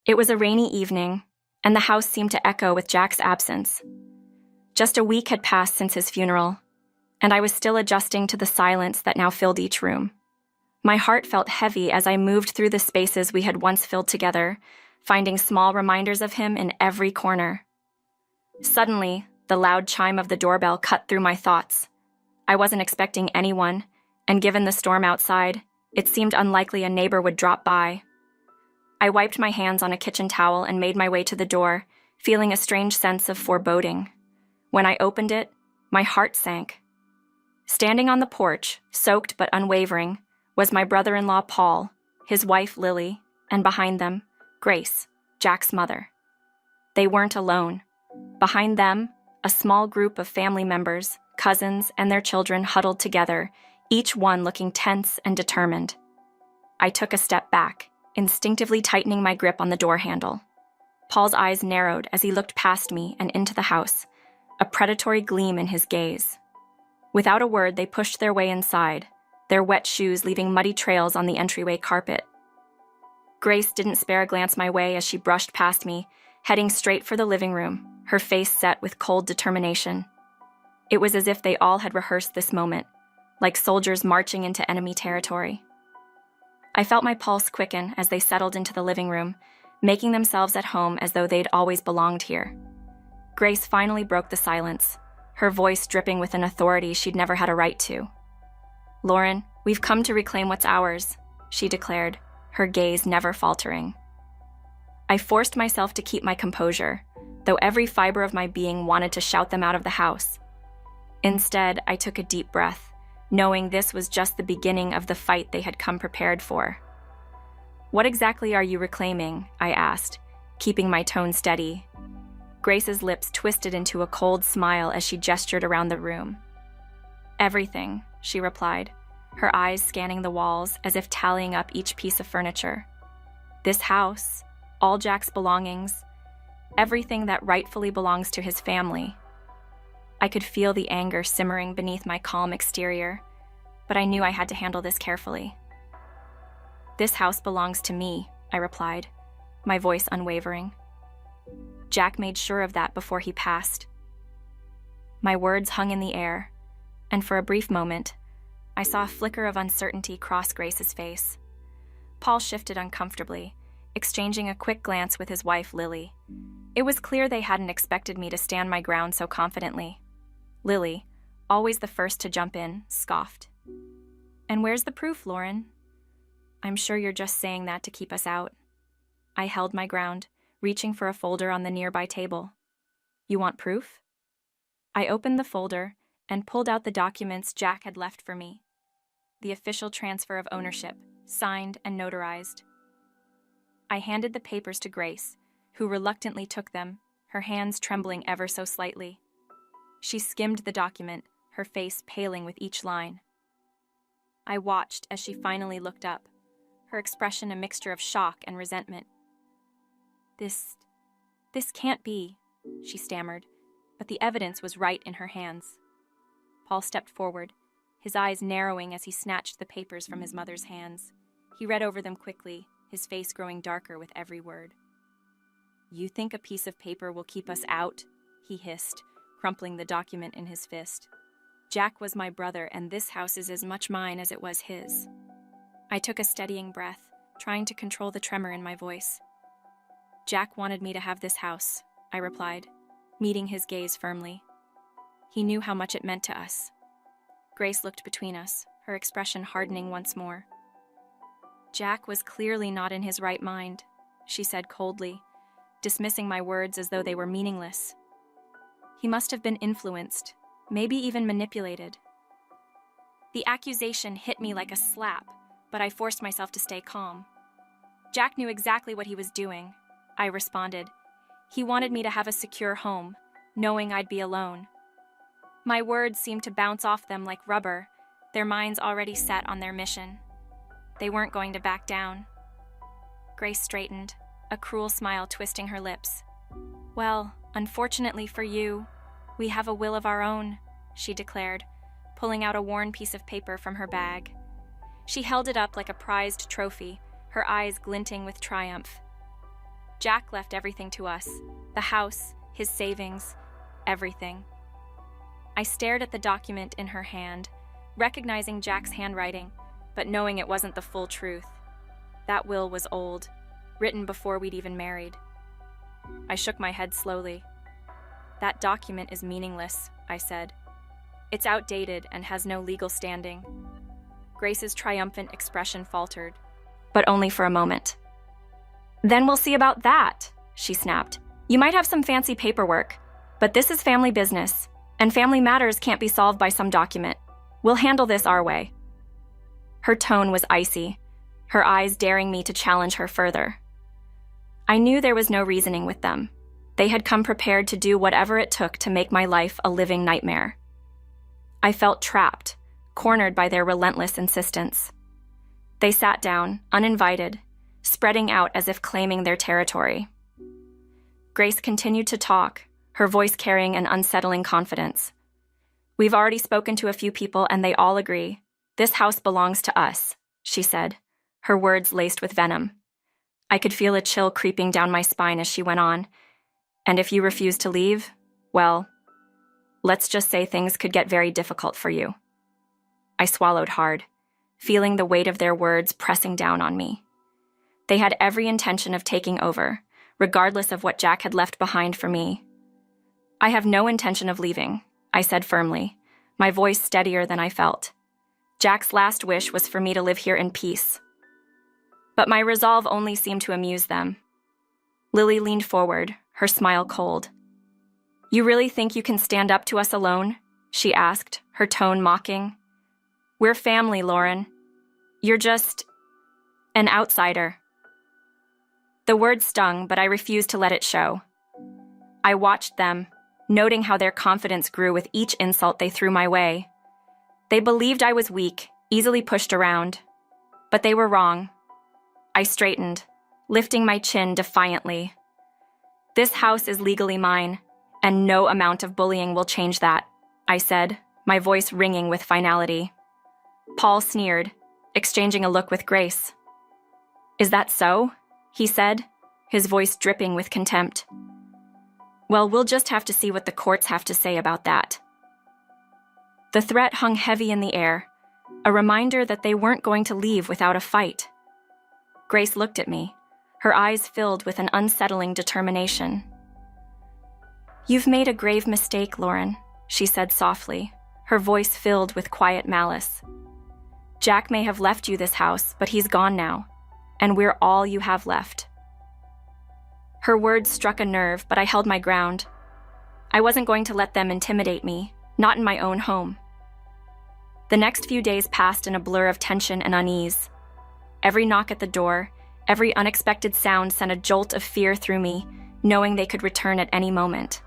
It was a rainy evening, and the house seemed to echo with Jack's absence. Just a week had passed since his funeral, and I was still adjusting to the silence that now filled each room. My heart felt heavy as I moved through the spaces we had once filled together, finding small reminders of him in every corner. Suddenly, the loud chime of the doorbell cut through my thoughts. I wasn't expecting anyone, and given the storm outside, it seemed unlikely a neighbor would drop by. I wiped my hands on a kitchen towel and made my way to the door, feeling a strange sense of foreboding. When I opened it, my heart sank. Standing on the porch, soaked but unwavering, was my brother-in-law Paul, his wife Lily, and behind them, Grace, Jack's mother. They weren't alone. Behind them, a small group of family members, cousins, and their children huddled together, each one looking tense and determined. I took a step back, instinctively tightening my grip on the door handle. Paul's eyes narrowed as he looked past me and into the house, a predatory gleam in his gaze. Without a word, they pushed their way inside, their wet shoes leaving muddy trails on the entryway carpet. Grace didn't spare a glance my way as she brushed past me, heading straight for the living room, her face set with cold determination. It was as if they all had rehearsed this moment, like soldiers marching into enemy territory. I felt my pulse quicken as they settled into the living room, making themselves at home as though they'd always belonged here. Grace finally broke the silence, her voice dripping with an authority she'd never had a right to. "Lauren, we've come to reclaim what's ours," she declared, her gaze never faltering. I forced myself to keep my composure, though every fiber of my being wanted to shout them out of the house. Instead, I took a deep breath, knowing this was just the beginning of the fight they had come prepared for. "What exactly are you reclaiming?" I asked, keeping my tone steady. Grace's lips twisted into a cold smile as she gestured around the room. "Everything," she replied, her eyes scanning the walls as if tallying up each piece of furniture. "This house, all Jack's belongings, everything that rightfully belongs to his family." I could feel the anger simmering beneath my calm exterior, but I knew I had to handle this carefully. "This house belongs to me," I replied, my voice unwavering. "Jack made sure of that before he passed." My words hung in the air, and for a brief moment, I saw a flicker of uncertainty cross Grace's face. Paul shifted uncomfortably, exchanging a quick glance with his wife Lily. It was clear they hadn't expected me to stand my ground so confidently. Lily, always the first to jump in, scoffed. "And where's the proof, Lauren?" "I'm sure you're just saying that to keep us out." I held my ground, reaching for a folder on the nearby table. "You want proof?" I opened the folder and pulled out the documents Jack had left for me. The official transfer of ownership, signed and notarized. I handed the papers to Grace, who reluctantly took them, her hands trembling ever so slightly. She skimmed the document, her face paling with each line. I watched as she finally looked up, her expression a mixture of shock and resentment. This can't be," she stammered, but the evidence was right in her hands. Paul stepped forward, his eyes narrowing as he snatched the papers from his mother's hands. He read over them quickly, his face growing darker with every word. "You think a piece of paper will keep us out?" he hissed, crumpling the document in his fist. "Jack was my brother, and this house is as much mine as it was his." I took a steadying breath, trying to control the tremor in my voice. "Jack wanted me to have this house," I replied, meeting his gaze firmly. "He knew how much it meant to us." Grace looked between us, her expression hardening once more. "Jack was clearly not in his right mind," she said coldly, dismissing my words as though they were meaningless. "He must have been influenced, maybe even manipulated." The accusation hit me like a slap, but I forced myself to stay calm. "Jack knew exactly what he was doing," I responded. "He wanted me to have a secure home, knowing I'd be alone." My words seemed to bounce off them like rubber, their minds already set on their mission. They weren't going to back down. Grace straightened, a cruel smile twisting her lips. "Well, unfortunately for you, we have a will of our own," she declared, pulling out a worn piece of paper from her bag. She held it up like a prized trophy, her eyes glinting with triumph. Jack left everything to us. The house, his savings, everything. I stared at the document in her hand, recognizing Jack's handwriting, but knowing it wasn't the full truth. That will was old, written before we'd even married. I shook my head slowly. That document is meaningless, I said. It's outdated and has no legal standing. Grace's triumphant expression faltered, but only for a moment. Then we'll see about that, she snapped. You might have some fancy paperwork, but this is family business, and family matters can't be solved by some document. We'll handle this our way. Her tone was icy, her eyes daring me to challenge her further. I knew there was no reasoning with them. They had come prepared to do whatever it took to make my life a living nightmare. I felt trapped, cornered by their relentless insistence. They sat down, uninvited, spreading out as if claiming their territory. Grace continued to talk, her voice carrying an unsettling confidence. We've already spoken to a few people and they all agree. This house belongs to us, she said, her words laced with venom. I could feel a chill creeping down my spine as she went on. And if you refuse to leave, well, let's just say things could get very difficult for you. I swallowed hard, feeling the weight of their words pressing down on me. They had every intention of taking over, regardless of what Jack had left behind for me. I have no intention of leaving, I said firmly, my voice steadier than I felt. Jack's last wish was for me to live here in peace. But my resolve only seemed to amuse them. Lily leaned forward, her smile cold. You really think you can stand up to us alone? She asked, her tone mocking. We're family, Lauren. You're just an outsider. The word stung, but I refused to let it show. I watched them, noting how their confidence grew with each insult they threw my way. They believed I was weak, easily pushed around. But they were wrong. I straightened, lifting my chin defiantly. This house is legally mine, and no amount of bullying will change that, I said, my voice ringing with finality. Paul sneered, exchanging a look with Grace. Is that so? He said, his voice dripping with contempt. Well, we'll just have to see what the courts have to say about that. The threat hung heavy in the air, a reminder that they weren't going to leave without a fight. Grace looked at me, her eyes filled with an unsettling determination. You've made a grave mistake, Lauren, she said softly, her voice filled with quiet malice. Jack may have left you this house, but he's gone now, and we're all you have left. Her words struck a nerve, but I held my ground. I wasn't going to let them intimidate me, not in my own home. The next few days passed in a blur of tension and unease. Every knock at the door, every unexpected sound sent a jolt of fear through me, knowing they could return at any moment.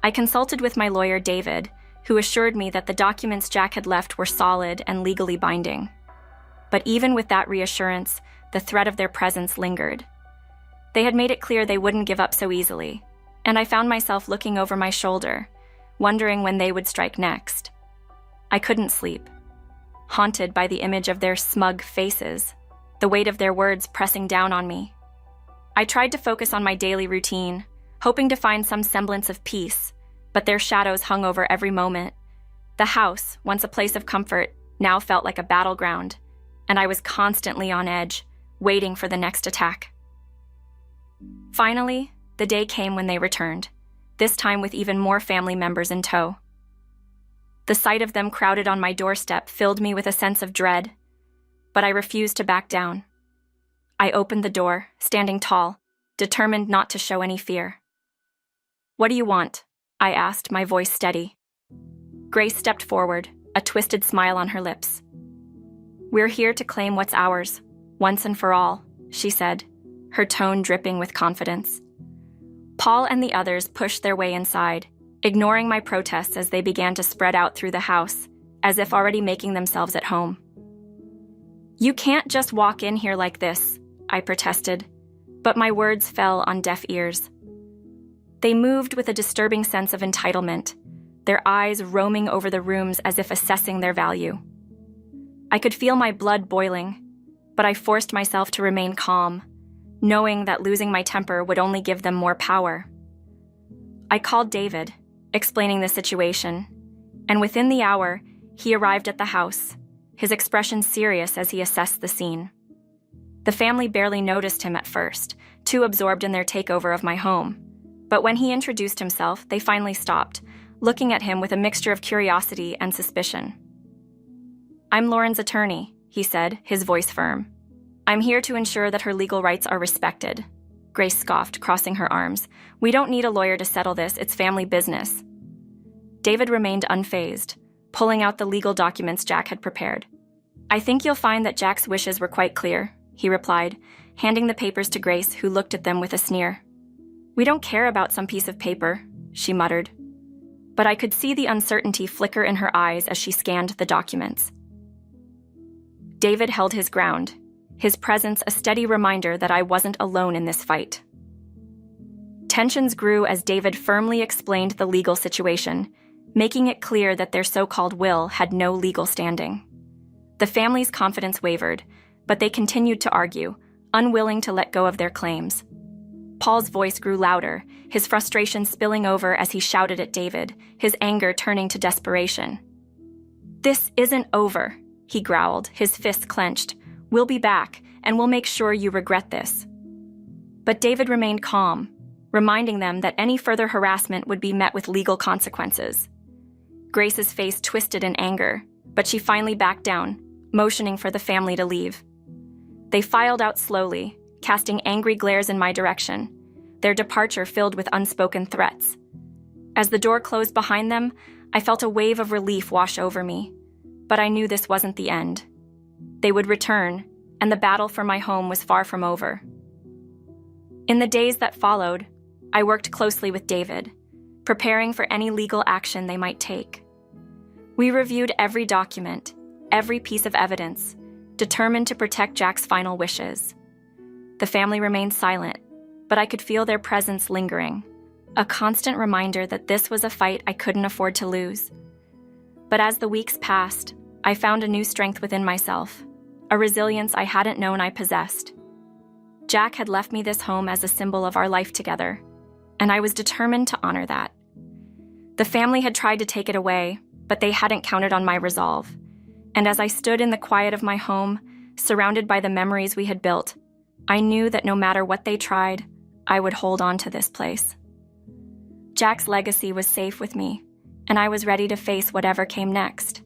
I consulted with my lawyer, David, who assured me that the documents Jack had left were solid and legally binding. But even with that reassurance, the threat of their presence lingered. They had made it clear they wouldn't give up so easily, and I found myself looking over my shoulder, wondering when they would strike next. I couldn't sleep, haunted by the image of their smug faces, the weight of their words pressing down on me. I tried to focus on my daily routine, hoping to find some semblance of peace, but their shadows hung over every moment. The house, once a place of comfort, now felt like a battleground, and I was constantly on edge, waiting for the next attack. Finally, the day came when they returned, this time with even more family members in tow. The sight of them crowded on my doorstep filled me with a sense of dread, but I refused to back down. I opened the door, standing tall, determined not to show any fear. What do you want? I asked, my voice steady. Grace stepped forward, a twisted smile on her lips. We're here to claim what's ours, once and for all, she said, her tone dripping with confidence. Paul and the others pushed their way inside, ignoring my protests as they began to spread out through the house, as if already making themselves at home. You can't just walk in here like this, I protested, but my words fell on deaf ears. They moved with a disturbing sense of entitlement, their eyes roaming over the rooms as if assessing their value. I could feel my blood boiling, but I forced myself to remain calm, knowing that losing my temper would only give them more power. I called David, explaining the situation, and within the hour, he arrived at the house, his expression serious as he assessed the scene. The family barely noticed him at first, too absorbed in their takeover of my home. But when he introduced himself, they finally stopped, looking at him with a mixture of curiosity and suspicion. "I'm Lauren's attorney," he said, his voice firm. "I'm here to ensure that her legal rights are respected." Grace scoffed, crossing her arms. "We don't need a lawyer to settle this, it's family business." David remained unfazed, pulling out the legal documents Jack had prepared. "I think you'll find that Jack's wishes were quite clear," he replied, handing the papers to Grace, who looked at them with a sneer. "We don't care about some piece of paper," she muttered. But I could see the uncertainty flicker in her eyes as she scanned the documents. David held his ground, his presence a steady reminder that I wasn't alone in this fight. Tensions grew as David firmly explained the legal situation, making it clear that their so-called will had no legal standing. The family's confidence wavered, but they continued to argue, unwilling to let go of their claims. Paul's voice grew louder, his frustration spilling over as he shouted at David, his anger turning to desperation. "This isn't over," he growled, his fists clenched. "We'll be back, and we'll make sure you regret this." But David remained calm, reminding them that any further harassment would be met with legal consequences. Grace's face twisted in anger, but she finally backed down, motioning for the family to leave. They filed out slowly, casting angry glares in my direction, their departure filled with unspoken threats. As the door closed behind them, I felt a wave of relief wash over me, but I knew this wasn't the end. They would return, and the battle for my home was far from over. In the days that followed, I worked closely with David, preparing for any legal action they might take. We reviewed every document, every piece of evidence, determined to protect Jack's final wishes. The family remained silent, but I could feel their presence lingering, a constant reminder that this was a fight I couldn't afford to lose. But as the weeks passed, I found a new strength within myself, a resilience I hadn't known I possessed. Jack had left me this home as a symbol of our life together, and I was determined to honor that. The family had tried to take it away, but they hadn't counted on my resolve. And as I stood in the quiet of my home, surrounded by the memories we had built, I knew that no matter what they tried, I would hold on to this place. Jack's legacy was safe with me, and I was ready to face whatever came next.